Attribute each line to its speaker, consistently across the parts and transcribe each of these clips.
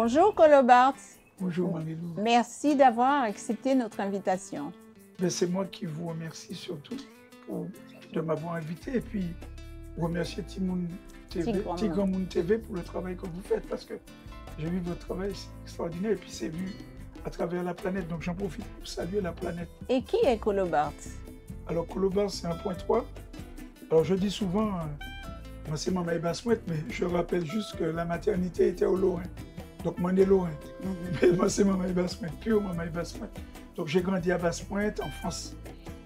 Speaker 1: Bonjour Colobart.
Speaker 2: Bonjour Marie-Lou.
Speaker 1: Merci d'avoir accepté notre invitation.
Speaker 2: C'est moi qui vous remercie surtout de m'avoir invité et puis remercier Timoun TV, Tigramoun TV pour le travail que vous faites parce que j'ai vu votre travail, c'est extraordinaire et puis c'est vu à travers la planète, donc j'en profite pour saluer la planète.
Speaker 1: Et qui est Colobart?
Speaker 2: Alors Colobart c'est 1.3. Alors je dis souvent, moi c'est Maman Basse-Mouette, mais je rappelle juste que la maternité était au Lorrain. Donc moi né Lorrain. Mais moi c'est Maman Basse-Mouette, pure Maman Basse-Mouette. Donc j'ai grandi à Basse-Pointe, enfance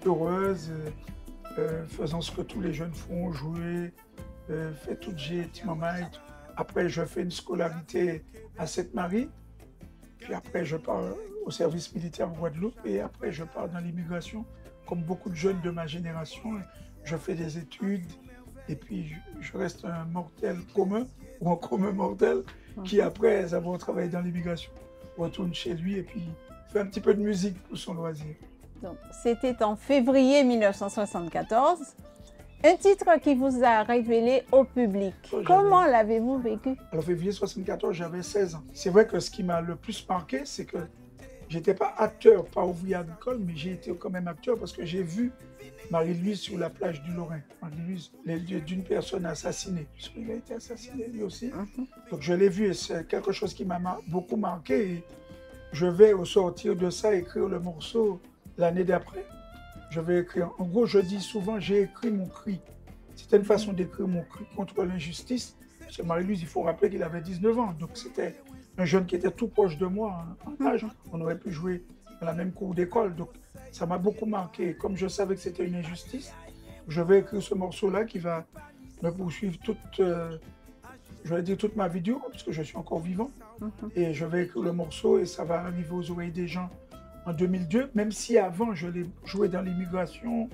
Speaker 2: heureuse, faisant ce que tous les jeunes font, jouer, fait tout j'ai, petit maman et tout. Après je fais une scolarité à Sainte-Marie, puis après je pars au service militaire en Guadeloupe et après je pars dans l'immigration. Comme beaucoup de jeunes de ma génération, je fais des études et puis je reste un mortel commun ou un commun mortel qui après avoir travaillé dans l'immigration retourne chez lui et puis fait un petit peu de musique pour son loisir.
Speaker 1: C'était en février 1974, un titre qui vous a révélé au public. Comment l'avez-vous vécu?
Speaker 2: En février 1974, j'avais 16 ans. C'est vrai que ce qui m'a le plus marqué, c'est que j'étais pas acteur, pas ouvrier agricole, mais j'ai été quand même acteur parce que j'ai vu Marie-Louise sur la plage du Lorrain. Marie-Louise, d'une personne assassinée, puisqu'il a été assassiné lui aussi. Donc je l'ai vu et c'est quelque chose qui m'a beaucoup marqué. Et je vais au sortir de ça écrire le morceau l'année d'après. Je vais écrire. En gros, je dis souvent, j'ai écrit mon cri. C'était une façon d'écrire mon cri contre l'injustice. Parce que Marie-Louise, il faut rappeler qu'il avait 19 ans. Donc c'était un jeune qui était tout proche de moi en âge. On aurait pu jouer dans la même cour d'école. Donc ça m'a beaucoup marqué. Comme je savais que c'était une injustice, je vais écrire ce morceau-là qui va me poursuivre toute ma vie dure, parce que je suis encore vivant. Et je vais écrire le morceau et ça va arriver aux oreilles des gens en 2002, même si avant je l'ai joué dans l'immigration,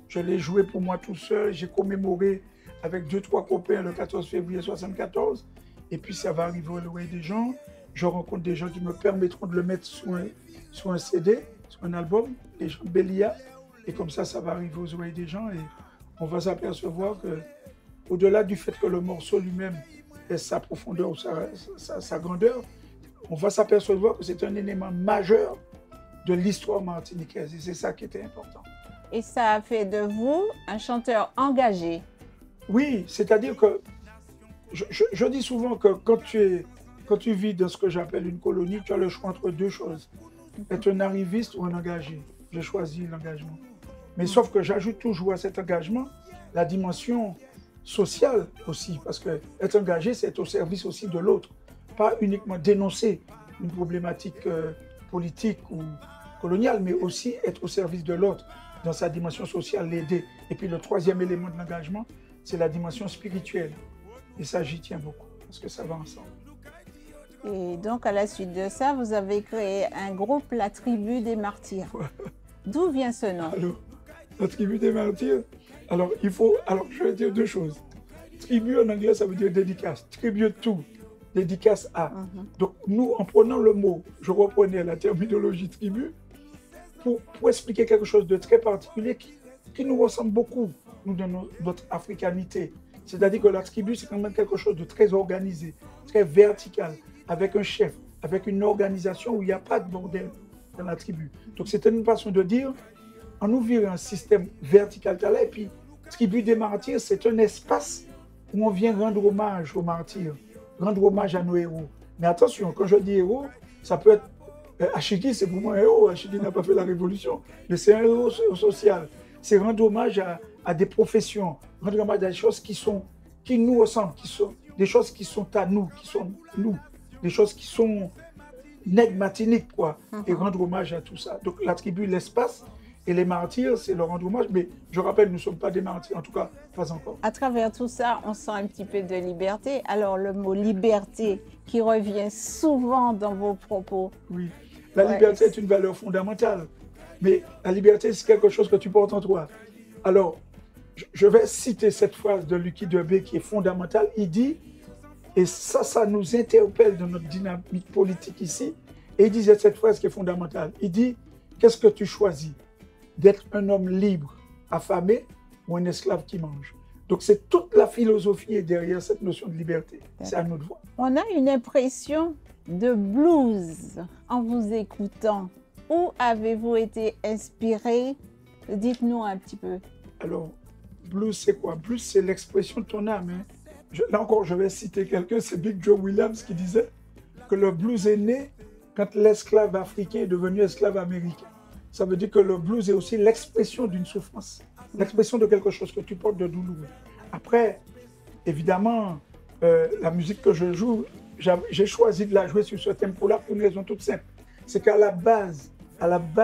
Speaker 2: je l'ai joué pour moi tout seul, j'ai commémoré avec 2-3 copains le 14 février 1974, et puis ça va arriver aux oreilles des gens. Je rencontre des gens qui me permettront de le mettre sur un CD, sur un album, des gens de Bélia, et comme ça, ça va arriver aux oreilles des gens et on va s'apercevoir que, au-delà du fait que le morceau lui-même ait sa profondeur ou sa grandeur, on va s'apercevoir que c'est un élément majeur de l'histoire martiniquaise et c'est ça qui était important.
Speaker 1: Et ça a fait de vous un chanteur engagé? Oui,
Speaker 2: c'est-à-dire que je dis souvent que quand tu vis dans ce que j'appelle une colonie, tu as le choix entre deux choses, être un arriviste ou un engagé. J'ai choisi l'engagement. Mais sauf que j'ajoute toujours à cet engagement la dimension sociale aussi, parce que être engagé, c'est être au service aussi de l'autre, pas uniquement dénoncer une problématique politique ou coloniale, mais aussi être au service de l'autre dans sa dimension sociale, l'aider. Et puis le troisième élément de l'engagement, c'est la dimension spirituelle. Et ça, j'y tiens beaucoup, parce que ça va ensemble.
Speaker 1: Et donc, à la suite de ça, vous avez créé un groupe, la Tribu des Martyrs. D'où vient ce nom?
Speaker 2: Alors, la Tribu des Martyrs, alors je vais dire deux choses. Tribu en anglais, ça veut dire dédicace. Tribute to, dédicace à. Donc nous, en prenant le mot, je reprenais la terminologie tribu, pour expliquer quelque chose de très particulier qui nous ressemble beaucoup, nous, dans notre africanité. C'est-à-dire que la tribu, c'est quand même quelque chose de très organisé, très vertical, avec un chef, avec une organisation où il n'y a pas de bordel dans la tribu. Donc c'était une façon de dire, on ouvre un système vertical et puis Tribu des Martyrs, c'est un espace où on vient rendre hommage aux martyrs, rendre hommage à nos héros. Mais attention, quand je dis héros, ça peut être Ashiki, c'est pour moi un héros. Ashiki n'a pas fait la révolution, mais c'est un héros social. C'est rendre hommage à des professions, rendre hommage à des choses qui nous ressemblent, des choses qui sont à nous, qui sont nous, des choses qui sont nègres quoi, et rendre hommage à tout ça. Donc la tribu, l'espace, et les martyrs, c'est leur rendre hommage, mais je rappelle, nous ne sommes pas des martyrs, en tout cas, pas encore.
Speaker 1: À travers tout ça, on sent un petit peu de liberté. Alors le mot liberté qui revient souvent dans vos propos.
Speaker 2: Oui, la liberté est une valeur fondamentale, mais la liberté, c'est quelque chose que tu portes en toi. Alors, je vais citer cette phrase de Lucky Dubé qui est fondamentale. Il dit, et ça nous interpelle dans notre dynamique politique ici, et il disait cette phrase qui est fondamentale. Il dit, qu'est-ce que tu choisis? D'être un homme libre, affamé, ou un esclave qui mange? Donc c'est toute la philosophie derrière cette notion de liberté. C'est à nous de voir.
Speaker 1: On a une impression de blues en vous écoutant. Où avez-vous été inspiré? Dites-nous un petit peu.
Speaker 2: Alors, blues, c'est quoi? Blues, c'est l'expression de ton âme. Hein. Là encore, je vais citer quelqu'un, c'est Big Joe Williams qui disait que le blues est né quand l'esclave africain est devenu esclave américain. Ça veut dire que le blues est aussi l'expression d'une souffrance, l'expression de quelque chose que tu portes de douloureux. Après, évidemment, la musique que je joue, j'ai choisi de la jouer sur ce tempo-là pour une raison toute simple. C'est qu'à la base,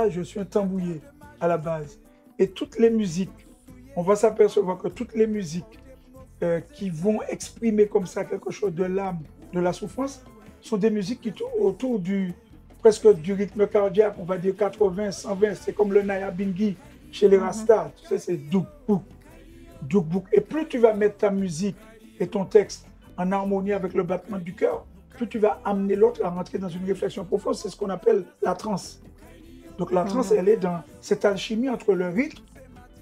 Speaker 2: je suis un tambouillé, à la base. Et toutes les musiques, on va s'apercevoir que toutes les musiques qui vont exprimer comme ça quelque chose de l'âme, de la souffrance, sont des musiques qui tournent autour presque du rythme cardiaque, on va dire 80, 120. C'est comme le Naya Bingi chez les Rastas. Tu sais, c'est douk-bouk, douk-bouk. Et plus tu vas mettre ta musique et ton texte en harmonie avec le battement du cœur, plus tu vas amener l'autre à rentrer dans une réflexion profonde. C'est ce qu'on appelle la transe. Donc la transe, elle est dans cette alchimie entre le rythme,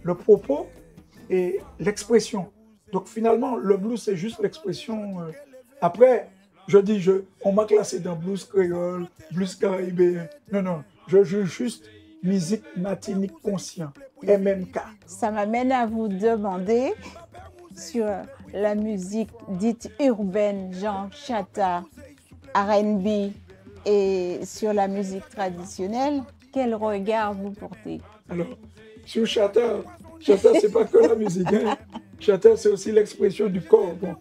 Speaker 2: le propos et l'expression. Donc finalement, le blues, c'est juste l'expression. Après, je dis, on m'a classé dans blues créole, blues caribéen. Non, je joue juste musique matinique conscient, MMK.
Speaker 1: Ça m'amène à vous demander sur la musique dite urbaine, genre chata, R&B, et sur la musique traditionnelle, quel regard vous portez?
Speaker 2: Alors, sur chata, c'est pas que la musique. Hein. Chata, c'est aussi l'expression du corps. Bon.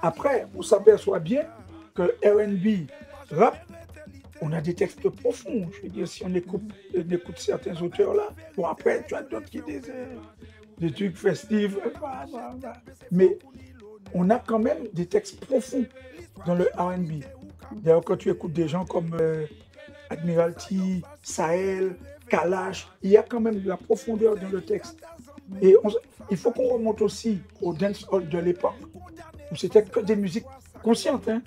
Speaker 2: Après, on s'aperçoit bien que R&B, rap, on a des textes profonds. Je veux dire, si on écoute certains auteurs là, bon après, tu as d'autres qui disent des trucs festifs, mais on a quand même des textes profonds dans le R&B. D'ailleurs, quand tu écoutes des gens comme Admiralty, Sahel, Kalash, il y a quand même de la profondeur dans le texte. Et il faut qu'on remonte aussi au dancehall de l'époque, où c'était que des musiques conscientes. Hein.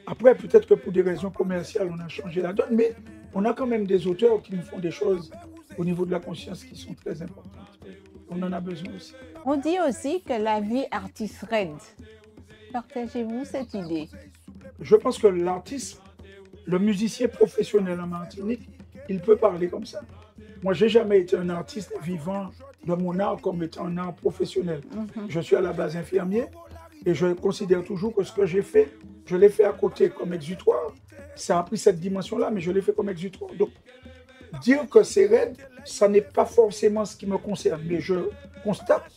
Speaker 2: Après, peut-être que pour des raisons commerciales, on a changé la donne, mais on a quand même des auteurs qui nous font des choses au niveau de la conscience qui sont très importantes. On en a besoin aussi.
Speaker 1: On dit aussi que la vie artiste raide. Partagez-vous cette idée?
Speaker 2: Je pense que l'artiste, le musicien professionnel en Martinique, il peut parler comme ça. Moi, je n'ai jamais été un artiste vivant de mon art comme étant un art professionnel. Je suis à la base infirmier et je considère toujours que ce que j'ai fait, je l'ai fait à côté comme exutoire. Ça a pris cette dimension-là, mais je l'ai fait comme exutoire. Donc, dire que c'est raide, ça n'est pas forcément ce qui me concerne. Mais je constate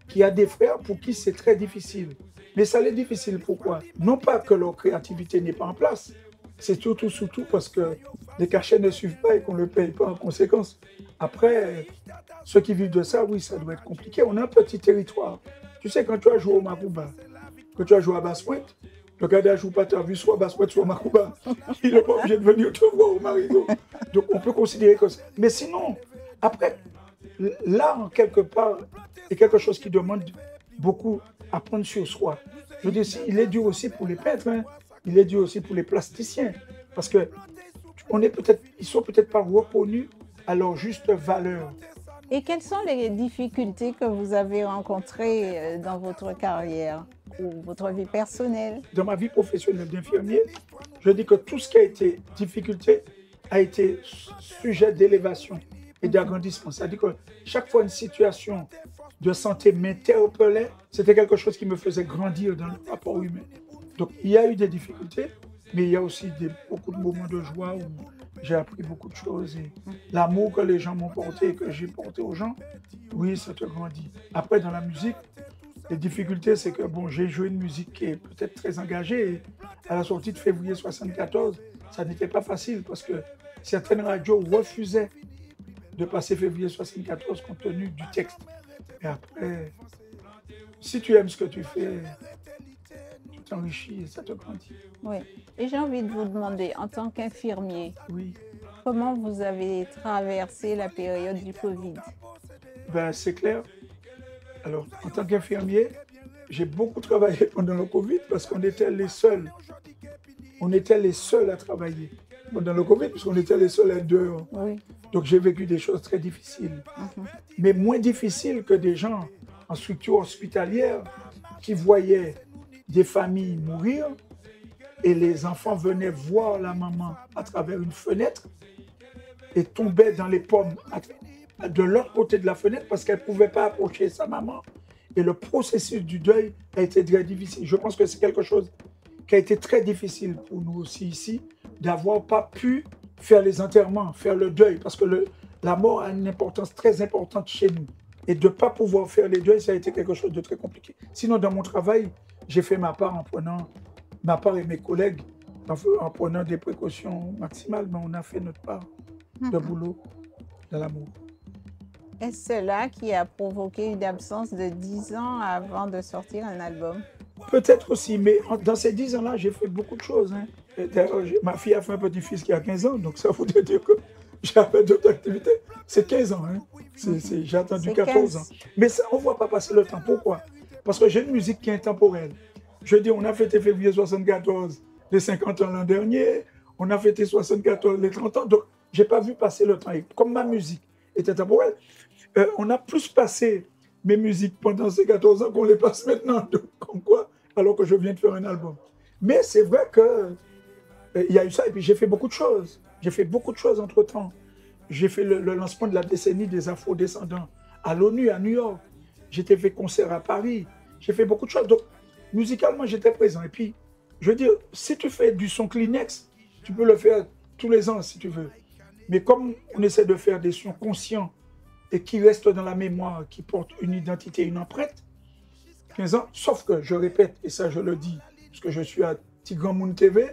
Speaker 2: qu'il y a des frères pour qui c'est très difficile. Mais ça l'est difficile, pourquoi? Non pas que leur créativité n'est pas en place, c'est surtout parce que les cachets ne suivent pas et qu'on ne le paye pas en conséquence. Après, ceux qui vivent de ça, oui, ça doit être compliqué. On a un petit territoire. Tu sais, quand tu as joué au Marouba, quand tu as joué à Basse-Pointe, le gars ne joue pas, tu as vu soit Basse-Pointe, soit Marouba. Il n'est pas obligé de venir te voir au Marigot. Donc, on peut considérer que ça. Mais sinon, après, l'art, quelque part, est quelque chose qui demande beaucoup à prendre sur soi. Je veux dire, il est dur aussi pour les peintres, hein. Il est dur aussi pour les plasticiens. Parce que ils sont peut-être pas reconnus à leur juste valeur.
Speaker 1: Et quelles sont les difficultés que vous avez rencontrées dans votre carrière ou votre vie personnelle?
Speaker 2: Dans ma vie professionnelle d'infirmier, je dis que tout ce qui a été difficulté a été sujet d'élévation et d'agrandissement. C'est-à-dire que chaque fois une situation de santé m'interpellait, c'était quelque chose qui me faisait grandir dans le rapport humain. Donc il y a eu des difficultés, mais il y a aussi beaucoup de moments de joie où j'ai appris beaucoup de choses. Et l'amour que les gens m'ont porté et que j'ai porté aux gens, oui, ça te grandit. Après, dans la musique, les difficultés, c'est que bon, j'ai joué une musique qui est peut-être très engagée. Et à la sortie de février 1974, ça n'était pas facile parce que certaines radios refusaient de passer février 1974 compte tenu du texte. Et après, si tu aimes ce que tu fais, tu t'enrichis et ça te grandit.
Speaker 1: Oui. Et j'ai envie de vous demander, en tant qu'infirmier,
Speaker 2: Oui.
Speaker 1: comment vous avez traversé la période du Covid?
Speaker 2: Ben, c'est clair. Alors, en tant qu'infirmier, j'ai beaucoup travaillé pendant le Covid parce qu'on était les seuls. On était les seuls à travailler pendant le Covid parce qu'on était les seuls à être dehors.
Speaker 1: Oui.
Speaker 2: Donc, j'ai vécu des choses très difficiles. Mais moins difficiles que des gens en structure hospitalière qui voyaient des familles mourir et les enfants venaient voir la maman à travers une fenêtre et tombaient dans les pommes de l'autre côté de la fenêtre parce qu'elle ne pouvait pas approcher sa maman. Et le processus du deuil a été très difficile. Je pense que c'est quelque chose qui a été très difficile pour nous aussi ici, d'avoir pas pu faire les enterrements, faire le deuil, parce que la mort a une importance très importante chez nous. Et de ne pas pouvoir faire les deuils, ça a été quelque chose de très compliqué. Sinon, dans mon travail, j'ai fait ma part en prenant ma part et mes collègues en prenant des précautions maximales, mais on a fait notre part de boulot dans l'amour.
Speaker 1: Est-ce cela qui a provoqué une absence de 10 ans avant de sortir un album?
Speaker 2: Peut-être aussi, mais dans ces 10 ans-là, j'ai fait beaucoup de choses. Hein. Ma fille a fait un petit-fils qui a 15 ans, donc ça voudrait dire que j'avais d'autres activités. C'est 15 ans, hein. J'ai attendu 14 ans. Mais ça, on ne voit pas passer le temps. Pourquoi? Parce que j'ai une musique qui est intemporelle. Je dis, on a fêté février 74, les 50 ans l'an dernier, on a fêté 74, les 30 ans, donc je n'ai pas vu passer le temps. Et comme ma musique est intemporelle, on a plus passé mes musiques pendant ces 14 ans qu'on les passe maintenant. Donc, comme quoi, alors que je viens de faire un album. Mais c'est vrai qu'il y a eu ça, et puis j'ai fait beaucoup de choses. J'ai fait beaucoup de choses entre-temps. J'ai fait le lancement de la décennie des Afro-descendants à l'ONU, à New York. J'ai fait concert à Paris. J'ai fait beaucoup de choses. Donc, musicalement, j'étais présent. Et puis, je veux dire, si tu fais du son Kleenex, tu peux le faire tous les ans si tu veux. Mais comme on essaie de faire des sons conscients et qui restent dans la mémoire, qui portent une identité, une empreinte, 15 ans, sauf que, je répète, et ça je le dis, parce que je suis à Tigran Moun TV,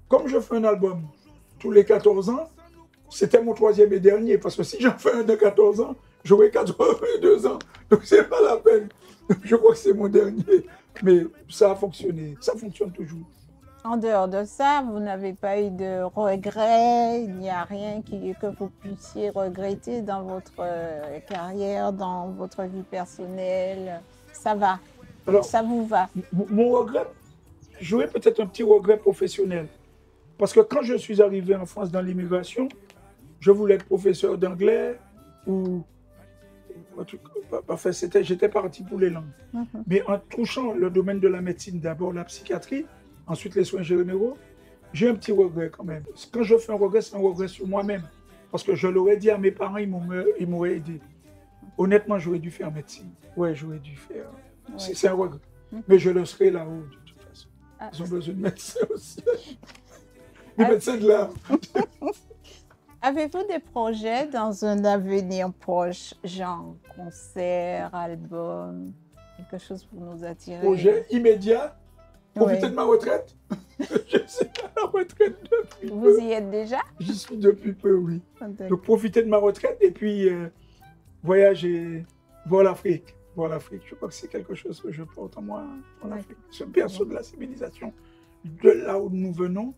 Speaker 2: comme je fais un album tous les 14 ans, c'était mon 3e et dernier, parce que si j'en fais un de 14 ans, j'aurai 82 ans, donc c'est pas la peine. Je crois que c'est mon dernier, mais ça a fonctionné, ça fonctionne toujours.
Speaker 1: En dehors de ça, vous n'avez pas eu de regrets, il n'y a rien que vous puissiez regretter dans votre carrière, dans votre vie personnelle. Ça va,
Speaker 2: alors,
Speaker 1: ça vous va.
Speaker 2: Mon regret, j'aurais peut-être un petit regret professionnel. Parce que quand je suis arrivé en France dans l'immigration, je voulais être professeur d'anglais ou... Enfin, j'étais parti pour les langues. Mais en touchant le domaine de la médecine, d'abord la psychiatrie, ensuite les soins généraux, j'ai un petit regret quand même. Quand je fais un regret, c'est un regret sur moi-même. Parce que je l'aurais dit à mes parents, ils m'auraient aidé. Honnêtement, j'aurais dû faire médecine. Ouais, j'aurais dû faire. Ouais. C'est un regret. Mais je le serai là-haut, de toute façon. Ils ont besoin de médecins aussi. Les médecins de l'âme.
Speaker 1: Avez-vous des projets dans un avenir proche, genre concert, album, quelque chose pour nous attirer?
Speaker 2: Projet immédiat? Profiter de ma retraite? Je suis à la retraite depuis
Speaker 1: peu. Vous y êtes déjà?
Speaker 2: J'y suis depuis peu, oui. Donc profiter de ma retraite et puis voyager, voir l'Afrique. Voir l'Afrique, je crois que c'est quelque chose que je porte en moi, en Afrique. Ce berceau de la civilisation, de là où nous venons,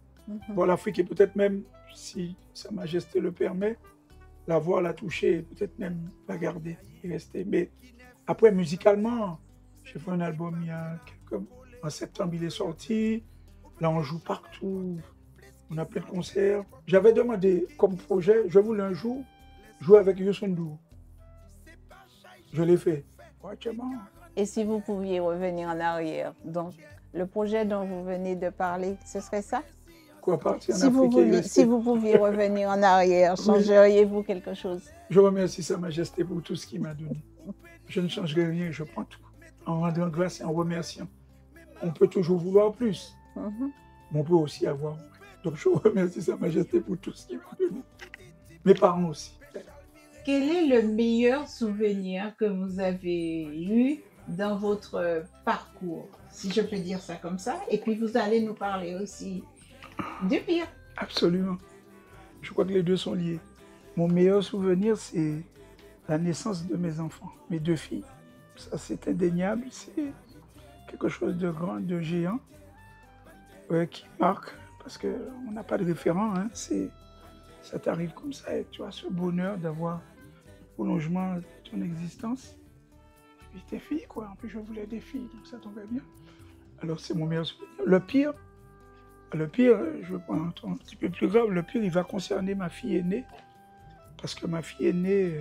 Speaker 2: voir l'Afrique et peut-être même, si Sa Majesté le permet, la voir, la toucher et peut-être même la garder et rester. Mais après, musicalement, j'ai fait un album il y a en septembre, il est sorti. Là, on joue partout. On a plein de concerts. J'avais demandé comme projet, je voulais un jour jouer avec Youssou N'Dour. Je l'ai fait.
Speaker 1: Et si vous pouviez revenir en arrière, donc le projet dont vous venez de parler, ce serait ça?
Speaker 2: Quoi, partir en Afrique
Speaker 1: si vous pouviez revenir en arrière, changeriez-vous quelque chose?
Speaker 2: Je remercie Sa Majesté pour tout ce qu'il m'a donné. Je ne changerai rien, je prends tout. En rendant grâce et en remerciant. On peut toujours vouloir plus, mais on peut aussi avoir moins. Donc je remercie Sa Majesté pour tout ce qu'il m'a donné. Mes parents aussi.
Speaker 1: Quel est le meilleur souvenir que vous avez eu dans votre parcours, si je peux dire ça comme ça? Et puis vous allez nous parler aussi du pire.
Speaker 2: Absolument. Je crois que les deux sont liés. Mon meilleur souvenir, c'est la naissance de mes enfants, mes 2 filles. Ça, c'est indéniable. C'est quelque chose de grand, de géant, qui marque, parce qu'on n'a pas de référent. Hein. Ça t'arrive comme ça et tu as ce bonheur d'avoir le prolongement de ton existence. Et puis tes filles, quoi. En plus, je voulais des filles, donc ça tombait bien. Alors, c'est mon meilleur souvenir. Le pire, je prends un petit peu plus grave, le pire, il va concerner ma fille aînée, parce que ma fille aînée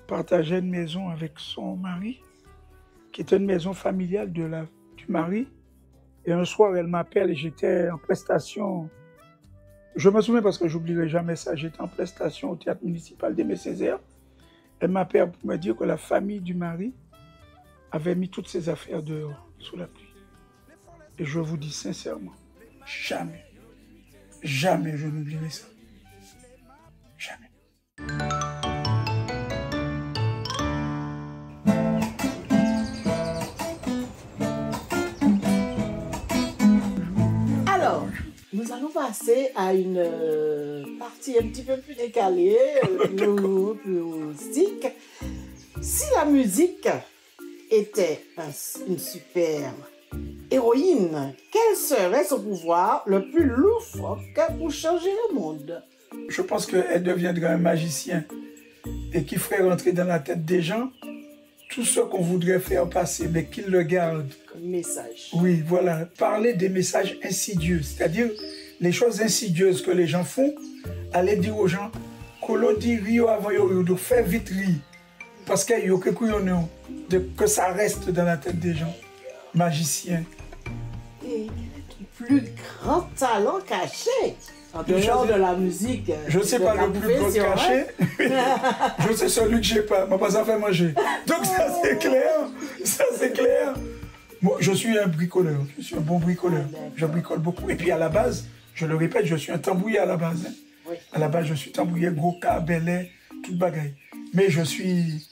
Speaker 2: partageait une maison avec son mari, qui était une maison familiale du mari, Et un soir, elle m'appelle et j'étais en prestation. Je me souviens parce que j'oublierai jamais ça. J'étais en prestation au théâtre municipal d'Aimé Césaire. Elle m'appelle pour me dire que la famille du mari avait mis toutes ses affaires dehors, sous la pluie. Et je vous dis sincèrement, jamais, jamais je n'oublierai ça. Jamais.
Speaker 3: Alors, nous allons passer à une partie un petit peu plus décalée, plus rustique. Si la musique était une super héroïne, quel serait son pouvoir le plus loufoque pour changer le monde?
Speaker 2: Je pense qu'elle deviendrait un magicien et qui ferait rentrer dans la tête des gens tout ce qu'on voudrait faire passer, mais qu'ils le gardent.
Speaker 3: Comme message.
Speaker 2: Oui, voilà. Parler des messages insidieux, c'est-à-dire les choses insidieuses que les gens font, aller dire aux gens que dit Rio avant de faire vite rire. Parce qu'il y a que ça reste dans la tête des gens. Magicien.
Speaker 3: Et le plus grand talent caché en dehors de la musique.
Speaker 2: Je ne sais pas le plus grand caché, je sais celui que je n'ai pas, mais pas ça fait manger. Donc ça c'est clair, ça c'est clair. Moi, je suis un bricoleur, je suis un bon bricoleur. Je bricole beaucoup. Et puis à la base, je le répète, je suis un tambouillé à la base. Hein. Oui. À la base, je suis tambouillé, gros cas, belay, toute bagaille. Mais je suis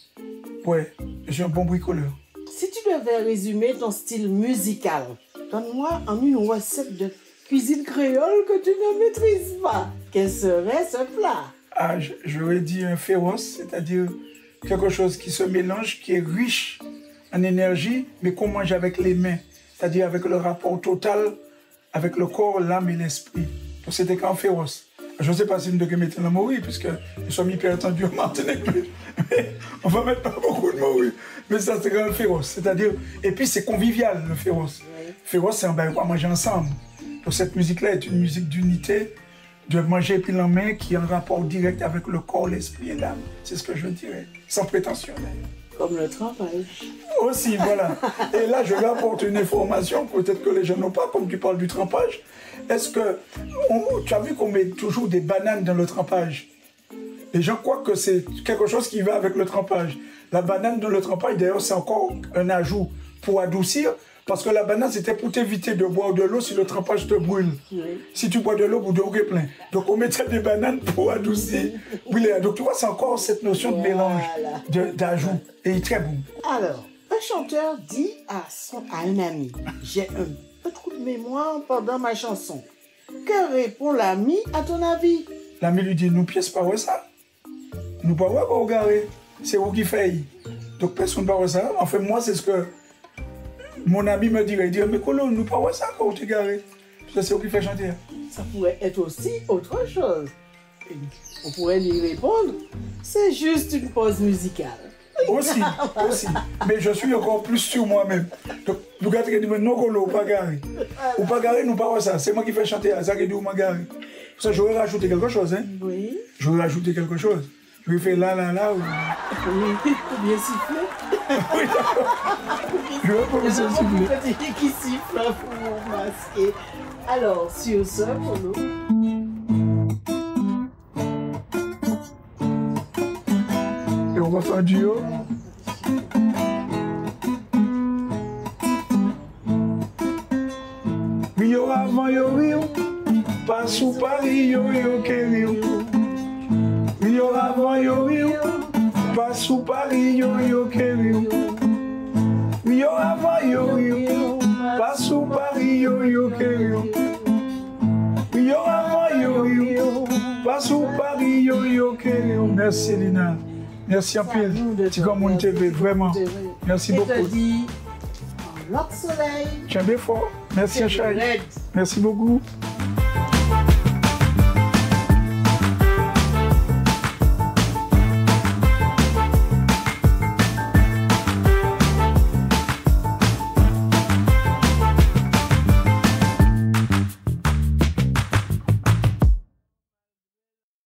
Speaker 2: un bon bricoleur.
Speaker 3: Si tu devais résumer ton style musical, donne-moi en une recette de cuisine créole que tu ne maîtrises pas. Quel serait ce plat?
Speaker 2: Ah, j'aurais dit un féroce, c'est-à-dire quelque chose qui se mélange, qui est riche en énergie, mais qu'on mange avec les mains, c'est-à-dire avec le rapport total avec le corps, l'âme et l'esprit. Donc c'était qu'un féroce. Je ne sais pas si nous devons mettre le morue, puisque nous sommes hyper tendus en Martinique, mais on ne va mettre pas beaucoup de morue. Mais ça, c'est un féroce, c'est-à-dire, et puis c'est convivial, le féroce. Oui. Féroce, c'est un bain à manger ensemble. Donc cette musique-là est une musique d'unité, de manger puis la main, qui est en rapport direct avec le corps, l'esprit et l'âme. C'est ce que je dirais, sans prétention d'ailleurs.
Speaker 3: Comme le trempage.
Speaker 2: Aussi, voilà. Et là, je vais apporter une information, peut-être que les gens n'ont pas, comme tu parles du trempage. Est-ce que, tu as vu qu'on met toujours des bananes dans le trempage? Les gens croient que c'est quelque chose qui va avec le trempage. La banane dans le trempage, d'ailleurs, c'est encore un ajout pour adoucir, parce que la banane, c'était pour t'éviter de boire de l'eau si le trempage te brûle. Oui. Si tu bois de l'eau, vous devez plein. Donc, on mettait des bananes pour adoucir. Oui, donc, tu vois, c'est encore cette notion de mélange, d'ajout. Et il est très bon.
Speaker 3: Alors, un chanteur dit à un ami, j'ai un peu trop de mémoire pendant ma chanson. Que répond l'ami à ton avis?
Speaker 2: L'ami lui dit, nous pièces pas ça. Nous pas regarder. C'est vous qui faites. Donc, personne ne parle ça. En fait, moi, c'est ce que mon ami me dirait. Il dit, mais Colo, nous pas ça quand tu es garé. C'est vous qui fait chanter.
Speaker 3: Ça pourrait être aussi autre chose. On pourrait lui répondre, c'est juste une pause musicale.
Speaker 2: Aussi. Mais je suis encore plus sur moi-même. Donc, nous gars qui dit, non, Colo, pas garé. Ou pas garé, nous pas ça. C'est moi qui fais chanter. Ça qui dit, ou pas garé. Pour ça, j'aurais rajouté quelque chose. Hein? Oui. J'aurais rajouté quelque chose. Je vais faire là, ou...
Speaker 3: Oui, ou bien siffler. Oui,
Speaker 2: d'accord. Je vais pas laisser siffler.
Speaker 3: Petit qui siffle pour masquer. Alors, sur ce, pour nous.
Speaker 2: Et on va faire un duo. Rio avant yo Rio, pas sous Paris yo que Rio. Rio avant yo Rio, pas sous Paris yo que Rio. Rio avant yo Rio, pas sous Paris yo que Rio. Rio avant yo Rio, pas sous Paris yo que Rio. Merci Lina, merci en pile. Tu comme TV vraiment. Merci beaucoup.
Speaker 3: Je te dis, l'autre soleil.
Speaker 2: Tiens bien fort. Merci Achai. Merci beaucoup.